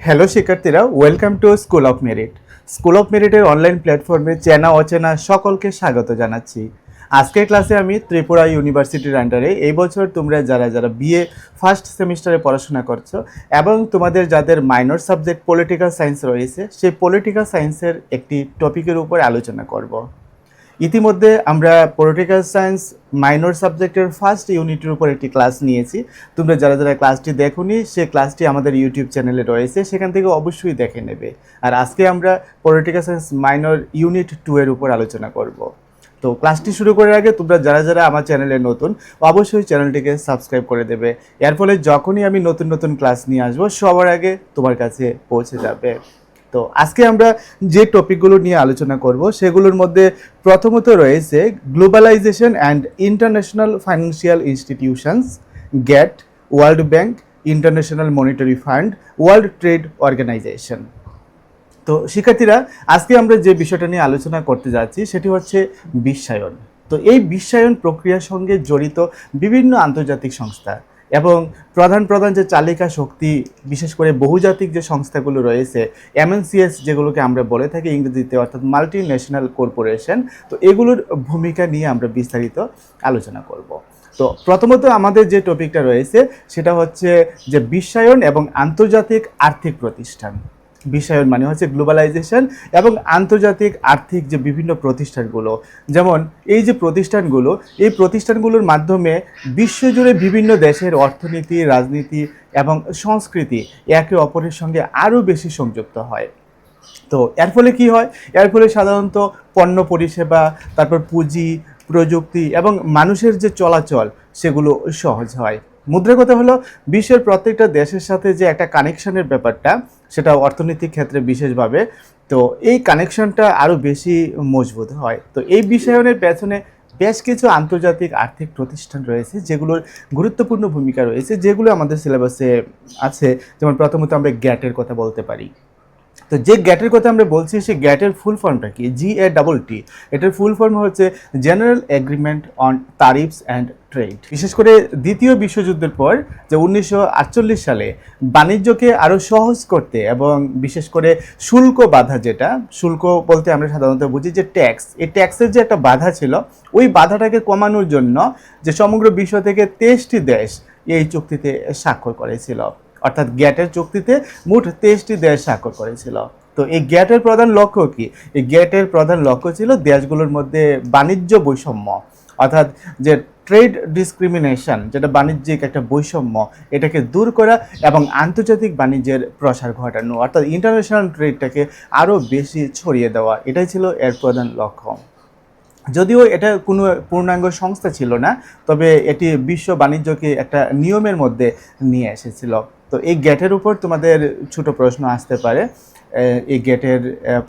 Hello শিক্ষার্থীরা, welcome to school of merit. School of মেরিটের online প্ল্যাটফর্মে চেনা অচেনা সকলকে স্বাগত জানাচ্ছি। আজকের ক্লাসে আমি ত্রিপুরা ইউনিভার্সিটির আন্ডারে এই বছর তোমরা যারা বিএ ফার্স্ট সেমিস্টারে পড়াশোনা করছো এবং তোমাদের যাদের মাইনর সাবজেক্ট পলিটিক্যাল সায়েন্স রয়েছে, সেই পলিটিক্যাল সায়েন্সের একটি টপিকের উপর আলোচনা করব। ইতিমধ্যে আমরা পলিটিক্যাল সায়েন্স মাইনর সাবজেক্টের ফার্স্ট ইউনিটের উপর একটি ক্লাস নিয়েছি। তোমরা যারা ক্লাসটি দেখোনি, সে ক্লাসটি আমাদের ইউটিউব চ্যানেলে রয়েছে, সেখান থেকে অবশ্যই দেখে নেবে। আর আজকে আমরা পলিটিক্যাল সায়েন্স মাইনর ইউনিট 2 এর উপর আলোচনা করব। তো ক্লাসটি শুরু করার আগে তোমরা যারা আমার চ্যানেলে নতুন, অবশ্যই চ্যানেলটিকে সাবস্ক্রাইব করে দেবে। এর ফলে যখনই আমি নতুন নতুন ক্লাস নিয়ে আসবো, সবার আগে তোমার কাছে পৌঁছে যাবে। তো আজকে আমরা যে টপিকগুলো নিয়ে আলোচনা করব, সেগুলোর মধ্যে প্রথমত রয়েছে globalisation and international financial institutions, GATT, World Bank, International Monetary Fund, World Trade Organization. তো শিক্ষার্থীরা, আজকে আমরা যে বিষয়টা নিয়ে আলোচনা করতে যাচ্ছি সেটি হচ্ছে বিশ্বায়ন। তো এই বিশ্বায়ন প্রক্রিয়ার সঙ্গে জড়িত বিভিন্ন আন্তর্জাতিক সংস্থা এবং প্রধান যে চালিকা শক্তি, বিশেষ করে বহুজাতিক যে সংস্থাগুলো রয়েছে, এমএনসিএস যেগুলোকে আমরা বলে থাকি ইংরেজিতে, অর্থাৎ মাল্টি ন্যাশনাল কর্পোরেশন। তো এগুলোর ভূমিকা নিয়ে আমরা বিস্তারিত আলোচনা করব। তো প্রথমত আমাদের যে টপিকটা রয়েছে সেটা হচ্ছে যে বিশ্বায়ন এবং আন্তর্জাতিক আর্থিক প্রতিষ্ঠান। বিশ্বায়ন মানে হচ্ছে গ্লোবালাইজেশন এবং আন্তর্জাতিক আর্থিক যে বিভিন্ন প্রতিষ্ঠানগুলো, যেমন এই যে প্রতিষ্ঠানগুলো, এই প্রতিষ্ঠানগুলোর মাধ্যমে বিশ্বজুড়ে বিভিন্ন দেশের অর্থনীতি, রাজনীতি এবং সংস্কৃতি একে অপরের সঙ্গে আরও বেশি সংযুক্ত হয়। তো এর ফলে কি হয়? এর ফলে সাধারণত পণ্য পরিষেবা, তারপর পুঁজি, প্রযুক্তি এবং মানুষের যে চলাচল, সেগুলো সহজ হয়। মুদ্রার কথা হলো, বিশ্বের প্রত্যেকটা দেশের সাথে যে একটা কানেকশনের ব্যাপারটা, সেটা অর্থনৈতিক ক্ষেত্রে বিশেষভাবে, তো এই কানেকশনটা আরও বেশি মজবুত হয়। তো এই বিশ্বায়নের পেছনে বেশ কিছু আন্তর্জাতিক আর্থিক প্রতিষ্ঠান রয়েছে, যেগুলোর গুরুত্বপূর্ণ ভূমিকা রয়েছে, যেগুলো আমাদের সিলেবাসে আছে। যেমন প্রথমত আমরা গ্যাটের কথা বলতে পারি। তো যে গ্যাটের কথা আমরা বলছি, সেই গ্যাটের ফুল ফর্মটা কি? GATT। এটার ফুল ফর্ম হচ্ছে general agreement on tariffs and trade. বিশেষ করে দ্বিতীয় বিশ্বযুদ্ধের পর যে 1948 সালে বাণিজ্যকে আরও সহজ করতে এবং বিশেষ করে শুল্ক বাধা, যেটা শুল্ক বলতে আমরা সাধারণত বুঝি যে ট্যাক্স, এই ট্যাক্সের যে একটা বাধা ছিল, ওই বাধাটাকে কমানোর জন্য যে সমগ্র বিশ্ব থেকে 23টি দেশ এই চুক্তিতে স্বাক্ষর করেছিল। অর্থাৎ গ্যাটের চুক্তিতে মোট 23টি দেশ স্বাক্ষর করেছিল। তো এই গ্যাটের প্রধান লক্ষ্য কি? এই গ্যাটের প্রধান লক্ষ্য ছিল দেশগুলোর মধ্যে বাণিজ্য বৈষম্য, অর্থাৎ যে ট্রেড ডিসক্রিমিনেশন, যেটা বাণিজ্যিক একটা বৈষম্য, এটাকে দূর করা এবং আন্তর্জাতিক বাণিজ্যের প্রসার ঘটানো, অর্থাৎ ইন্টারন্যাশনাল ট্রেডটাকে আরও বেশি ছড়িয়ে দেওয়া, এটাই ছিল এর প্রধান লক্ষ্য। যদিও এটা কোনো পূর্ণাঙ্গ সংস্থা ছিল না, তবে এটি বিশ্ব বাণিজ্যকে একটা নিয়মের মধ্যে নিয়ে এসেছিল। তো এই গ্যাটের উপর তোমাদের ছোট প্রশ্ন আসতে পারে। এই গ্যাটের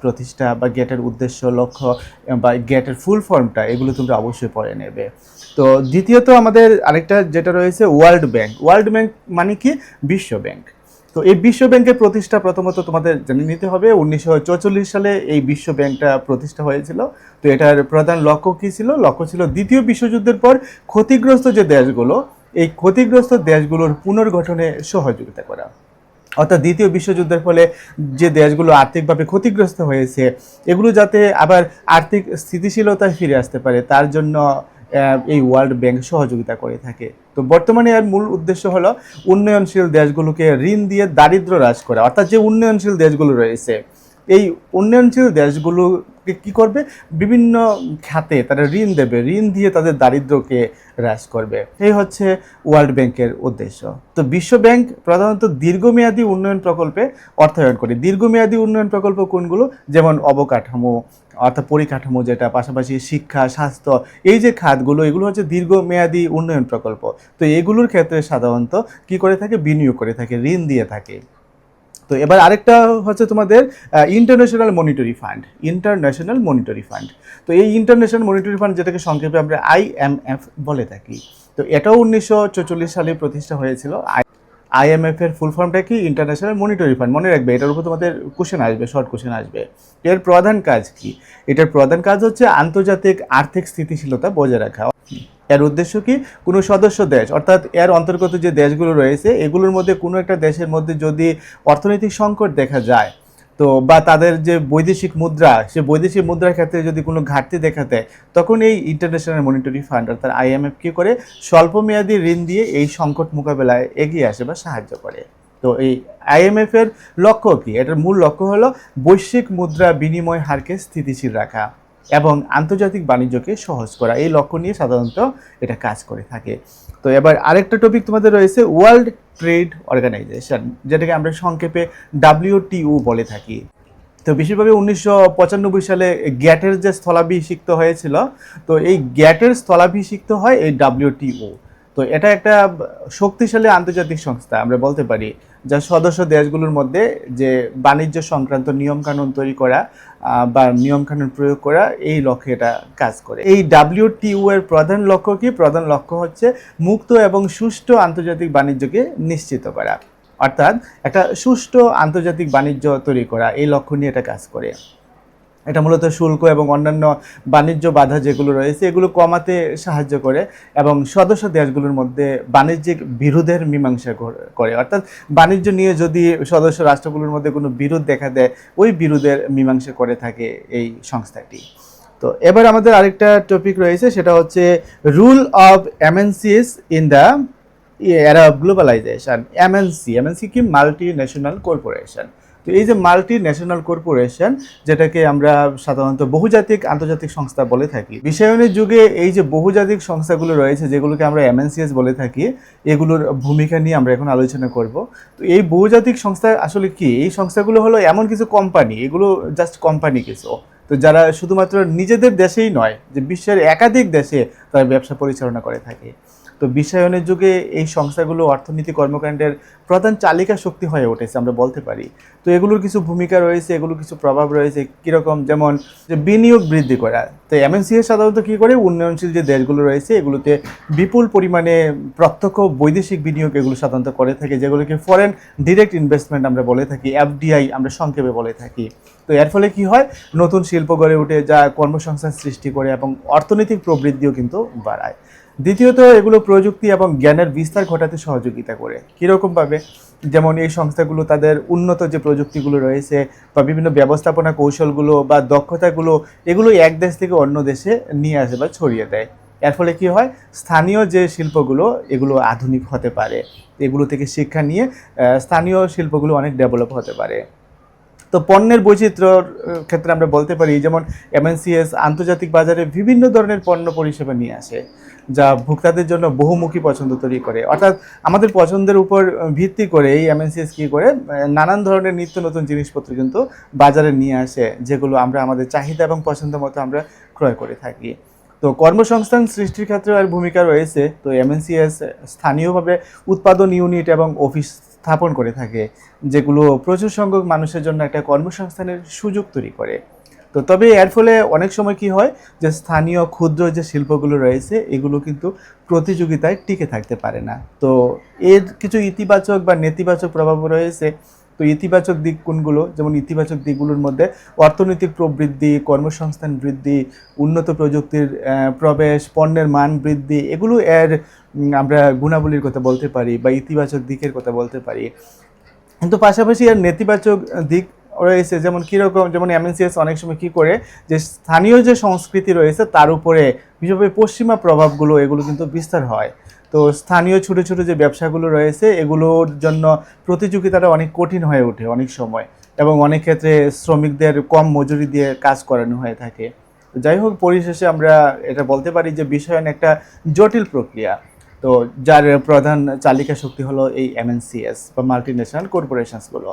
প্রতিষ্ঠা বা গ্যাটের উদ্দেশ্য, লক্ষ্য বা গ্যাটের ফুল ফর্মটা, এগুলো তোমরা অবশ্যই পড়ে নেবে। তো দ্বিতীয়ত আমাদের আরেকটা যেটা রয়েছে ওয়ার্ল্ড ব্যাংক। ওয়ার্ল্ড ব্যাংক মানে কি? বিশ্ব ব্যাংক। তো এই বিশ্ব ব্যাংকের প্রতিষ্ঠা প্রথমত তোমাদের জেনে নিতে হবে, 1944 সালে এই বিশ্ব ব্যাংকটা প্রতিষ্ঠা হয়েছিল। তো এটার প্রধান লক্ষ্য কী ছিল? লক্ষ্য ছিল দ্বিতীয় বিশ্বযুদ্ধের পর ক্ষতিগ্রস্ত যে দেশগুলো, এই ক্ষতিগ্রস্ত দেশগুলোর পুনর্গঠনে সহযোগিতা করা। অর্থাৎ দ্বিতীয় বিশ্বযুদ্ধের ফলে যে দেশগুলো আর্থিকভাবে ক্ষতিগ্রস্ত হয়েছে, এগুলো যাতে আবার আর্থিক স্থিতিশীলতায় ফিরে আসতে পারে, তার জন্য এই ওয়ার্ল্ড ব্যাংক সহযোগিতা করে থাকে। তো বর্তমানে এর মূল উদ্দেশ্য হলো উন্নয়নশীল দেশগুলোকে ঋণ দিয়ে দারিদ্র্য হ্রাস করা। অর্থাৎ যে উন্নয়নশীল দেশগুলো রয়েছে, এই উন্নয়নশীল দেশগুলোকে কী করবে? বিভিন্ন খাতে তারা ঋণ দেবে, ঋণ দিয়ে তাদের দারিদ্র্যকে হ্রাস করবে। এই হচ্ছে ওয়ার্ল্ড ব্যাংকের উদ্দেশ্য। তো বিশ্ব ব্যাংক প্রধানত দীর্ঘমেয়াদী উন্নয়ন প্রকল্পে অর্থায়ন করে। দীর্ঘমেয়াদী উন্নয়ন প্রকল্প কোনগুলো? যেমন অবকাঠামো, অর্থাৎ পরিকাঠামো, যেটা পাশাপাশি শিক্ষা, স্বাস্থ্য, এই যে খাতগুলো, এগুলো হচ্ছে দীর্ঘমেয়াদী উন্নয়ন প্রকল্প। তো এগুলোর ক্ষেত্রে সাধারণত কি করে থাকে? বিনিয়োগ করে থাকে, ঋণ দিয়ে থাকে। তো এবার আরেকটা হচ্ছে তোমাদের international Monetary fund. International Monetary fund, তো এই ইন্টারন্যাশনাল মনিটারি ফান্ড, যেটাকে সংক্ষেপে আমরা IMF বলে থাকি, তো এটাও 1944 সালে প্রতিষ্ঠা হয়েছিল। IMF এর ফুল ফর্মটা কি? International Monetary fund. মনে রাখবে, এটার উপর তোমাদের কোশ্চেন আসবে, শর্ট কোশ্চেন আসবে। এর প্রধান কাজ কি? এটার প্রধান কাজ হচ্ছে আন্তর্জাতিক আর্থিক স্থিতিশীলতা বজায় রাখা। এর উদ্দেশ্য কি, কোনো সদস্য দেশ অর্থাৎ এর অন্তর্গত যে দেশগুলো রয়েছে এগুলোর মধ্যে কোনো একটা দেশের মধ্যে যদি অর্থনৈতিক সংকট দেখা যায়, তো বা তাদের যে বৈদেশিক মুদ্রা, সে বৈদেশিক মুদ্রার ক্ষেত্রে যদি কোনো ঘাটতি দেখা দেয়, তখন এই ইন্টারন্যাশনাল মনিটারি ফান্ড অর্থাৎ আইএমএফ কী করে, স্বল্পমেয়াদী ঋণ দিয়ে এই সংকট মোকাবেলায় এগিয়ে আসে বা সাহায্য করে। তো এই আইএমএফ এর লক্ষ্য কি, এটার মূল লক্ষ্য হলো বৈশ্বিক মুদ্রা বিনিময় হারকে স্থিতিশীল রাখা এবং আন্তর্জাতিক বাণিজ্যকে সহজ করা। এই লক্ষ্য নিয়ে সাধারণত এটা কাজ করে থাকে। তো এবার আরেকটা টপিক তোমাদের রয়েছে ওয়ার্ল্ড ট্রেড অর্গানাইজেশন, যেটাকে আমরা সংক্ষেপে WTO বলে থাকি। তো বিশেষভাবে 1995 সালে গ্যাটের যে স্থলাভিষিক্ত হয়েছিল, তো এই গ্যাটের স্থলাভিষিক্ত হয় এই WTO। তো এটা একটা শক্তিশালী আন্তর্জাতিক সংস্থা আমরা বলতে পারি, যা সদস্য দেশগুলোর মধ্যে যে বাণিজ্য সংক্রান্ত নিয়মকানুন তৈরি করা বা নিয়মকানুন প্রয়োগ করা, এই লক্ষ্যে এটা কাজ করে। এই WTO এর প্রধান লক্ষ্য কি, প্রধান লক্ষ্য হচ্ছে মুক্ত এবং সুষ্ঠু আন্তর্জাতিক বাণিজ্যকে নিশ্চিত করা, অর্থাৎ একটা সুষ্ঠু আন্তর্জাতিক বাণিজ্য তৈরি করা, এই লক্ষ্য নিয়ে এটা কাজ করে। এটা মূলত শুল্ক এবং অন্যান্য বাণিজ্য বাধা যেগুলো রয়েছে এগুলো কমাতে সাহায্য করে এবং সদস্য দেশগুলোর মধ্যে বাণিজ্যিক বিরোধের মীমাংসা করে, অর্থাৎ বাণিজ্য নিয়ে যদি সদস্য রাষ্ট্রগুলোর মধ্যে কোনো বিরোধ দেখা দেয়, ওই বিরোধের মীমাংসা করে থাকে এই সংস্থাটি। তো এবার আমাদের আরেকটা টপিক রয়েছে, সেটা হচ্ছে role of MNCs in the era of globalisation. MNC কি, মাল্টি ন্যাশনাল কর্পোরেশন। তো এই যে মাল্টি ন্যাশনাল কর্পোরেশন, যেটাকে আমরা সাধারণত বহুজাতিক আন্তর্জাতিক সংস্থা বলে থাকি, বিশ্বায়নের যুগে এই যে বহুজাতিক সংস্থাগুলো রয়েছে যেগুলোকে আমরা এমএনসিএস বলে থাকি, এগুলোর ভূমিকা নিয়ে আমরা এখন আলোচনা করব। তো এই বহুজাতিক সংস্থা আসলে কি, এই সংস্থাগুলো হলো এমন কিছু কোম্পানি, এগুলো জাস্ট কোম্পানি কিছু, তো যারা শুধুমাত্র নিজেদের দেশেই নয়, যে বিশ্বের একাধিক দেশে তারা ব্যবসা পরিচালনা করে থাকে। তো বিশ্বায়নের যুগে এই সংস্থাগুলো অর্থনীতি কর্মকাণ্ডের প্রধান চালিকা শক্তি হয়ে উঠেছে আমরা বলতে পারি। তো এগুলোর কিছু ভূমিকা রয়েছে, এগুলোর কিছু প্রভাব রয়েছে, কীরকম, যেমন যে বিনিয়োগ বৃদ্ধি করা। তো এমএনসিএস সাধারণত কী করে, উন্নয়নশীল যে দেশগুলো রয়েছে এগুলোতে বিপুল পরিমাণে প্রত্যক্ষ বৈদেশিক বিনিয়োগ এগুলো সাধারণত করে থাকে, যেগুলোকে ফরেন ডিরেক্ট ইনভেস্টমেন্ট আমরা বলে থাকি, এফডিআই আমরা সংক্ষেপে বলে থাকি। তো এর ফলে কি হয়, নতুন শিল্প গড়ে ওঠে যা কর্মসংস্থান সৃষ্টি করে এবং অর্থনৈতিক প্রবৃদ্ধিও কিন্তু বাড়ায়। দ্বিতীয়ত এগুলো প্রযুক্তি এবং জ্ঞানের বিস্তার ঘটাতে সহযোগিতা করে। কীরকমভাবে, যেমন এই সংস্থাগুলো তাদের উন্নত যে প্রযুক্তিগুলো রয়েছে বা বিভিন্ন ব্যবস্থাপনা কৌশলগুলো বা দক্ষতাগুলো, এগুলো এক দেশ থেকে অন্য দেশে নিয়ে আসে বা ছড়িয়ে দেয়। এর ফলে কি হয়, স্থানীয় যে শিল্পগুলো এগুলো আধুনিক হতে পারে, এগুলো থেকে শিক্ষা নিয়ে স্থানীয় শিল্পগুলো অনেক ডেভেলপ হতে পারে। তো পণ্যের বৈচিত্র্যর ক্ষেত্রে আমরা বলতে পারি, যেমন এমএনসিএস আন্তর্জাতিক বাজারে বিভিন্ন ধরনের পণ্য পরিষেবা নিয়ে আসে, যা ভোক্তাদের জন্য বহুমুখী পছন্দ তৈরি করে। অর্থাৎ আমাদের পছন্দের উপর ভিত্তি করে এই এমএনসিএস কী করে, নানান ধরনের নিত্য নতুন জিনিসপত্র কিন্তু বাজারে নিয়ে আসে, যেগুলো আমরা আমাদের চাহিদা এবং পছন্দ মতো আমরা ক্রয় করে থাকি। তো কর্মসংস্থান সৃষ্টির ক্ষেত্রে আর ভূমিকা রয়েছে। তো এমএনসিএস স্থানীয়ভাবে উৎপাদন ইউনিট এবং অফিস স্থাপন করে থাকে, যেগুলো প্রচুর সংখ্যক মানুষের জন্য একটা কর্মসংস্থানের সুযোগ তৈরি করে। তো তবে এর ফলে অনেক সময় কি হয়, যে স্থানীয় ক্ষুদ্র যে শিল্পগুলো রয়েছে এগুলো কিন্তু প্রতিযোগিতায় টিকে থাকতে পারে না। তো এর কিছু ইতিবাচক বা নেতিবাচক প্রভাবও রয়েছে। তো ইতিবাচক দিক কোনগুলো, যেমন ইতিবাচক দিকগুলোর মধ্যে অর্থনৈতিক প্রবৃদ্ধি, কর্মসংস্থান বৃদ্ধি, উন্নত প্রযুক্তির প্রবেশ, পণ্যের মান বৃদ্ধি, এগুলো এর আমরা গুণাবলীর কথা বলতে পারি বা ইতিবাচক দিকের কথা বলতে পারি। কিন্তু পাশাপাশি এর নেতিবাচক দিক রয়েছে, যেমন কীরকম, যেমন এমএনসিএস অনেক সময় কী করে, যে স্থানীয় যে সংস্কৃতি রয়েছে তার উপরে বিশেষভাবে পশ্চিমা প্রভাবগুলো এগুলো কিন্তু বিস্তার হয়। তো স্থানীয় ছোটো ছোটো যে ব্যবসাগুলো রয়েছে এগুলোর জন্য প্রতিযোগিতাটা অনেক কঠিন হয়ে ওঠে অনেক সময়, এবং অনেক ক্ষেত্রে শ্রমিকদের কম মজুরি দিয়ে কাজ করানো হয়ে থাকে। যাই হোক, পরিশেষে আমরা এটা বলতে পারি যে বিশ্বায়ন একটা জটিল প্রক্রিয়া, তো যার প্রধান চালিকা শক্তি হলো এই এমএনসিএস বা মাল্টি ন্যাশনাল কর্পোরেশনসগুলো,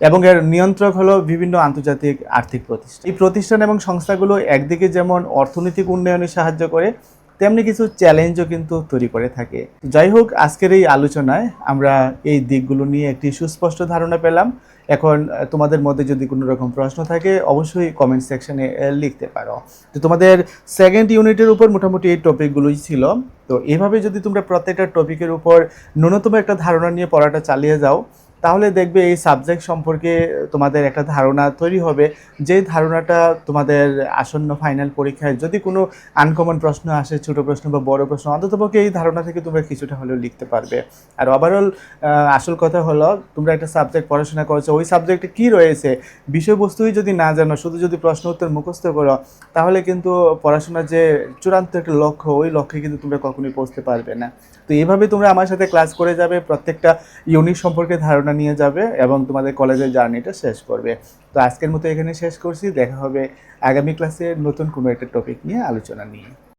এবং এর নিয়ন্ত্রক হলো বিভিন্ন আন্তর্জাতিক আর্থিক প্রতিষ্ঠান। এই প্রতিষ্ঠান এবং সংস্থাগুলো একদিকে যেমন অর্থনৈতিক উন্নয়নে সাহায্য করে, তেমনি কিছু চ্যালেঞ্জও কিন্তু তৈরি করে থাকে। যাই হোক, আজকের এই আলোচনায় আমরা এই দিকগুলো নিয়ে একটি সুস্পষ্ট ধারণা পেলাম। এখন তোমাদের মধ্যে যদি কোনো রকম প্রশ্ন থাকে অবশ্যই কমেন্ট সেকশনে লিখতে পারো। তো তোমাদের সেকেন্ড ইউনিটের উপর মোটামুটি এই টপিকগুলোই ছিল। তো এইভাবে যদি তোমরা প্রত্যেকটা টপিকের উপর ন্যূনতম একটা ধারণা নিয়ে পড়াটা চালিয়ে যাও, তাহলে দেখবে এই সাবজেক্ট সম্পর্কে তোমাদের একটা ধারণা তৈরি হবে, যে ধারণাটা তোমাদের আসন্ন ফাইনাল পরীক্ষায় যদি কোনো আনকমন প্রশ্ন আসে, ছোট প্রশ্ন বা বড় প্রশ্ন, অন্ততপক্ষে এই ধারণা থেকে তোমরা কিছুটা হলেও লিখতে পারবে। আর ওভারঅল আসল কথা হলো, তোমরা একটা সাবজেক্ট পড়াশোনা করছো, ওই সাবজেক্টে কী রয়েছে বিষয়বস্তুই যদি না জানো, শুধু যদি প্রশ্ন উত্তর মুখস্থ করো, তাহলে কিন্তু পড়াশোনার যে চূড়ান্ত একটা লক্ষ্য, ওই লক্ষ্যে কিন্তু তোমরা কখনোই পৌঁছতে পারবে না। তো এইভাবে তোমরা আমার সাথে ক্লাস করে যাবে, প্রত্যেকটা ইউনিট সম্পর্কে ধারণা নিয়ে যাবে এবং তোমাদের কলেজের জার্নিটা শেষ করবে। তো আজকের মতো এখানে শেষ করছি, দেখা হবে আগামী ক্লাসে নতুন কোনো একটা টপিক নিয়ে আলোচনা নিয়ে।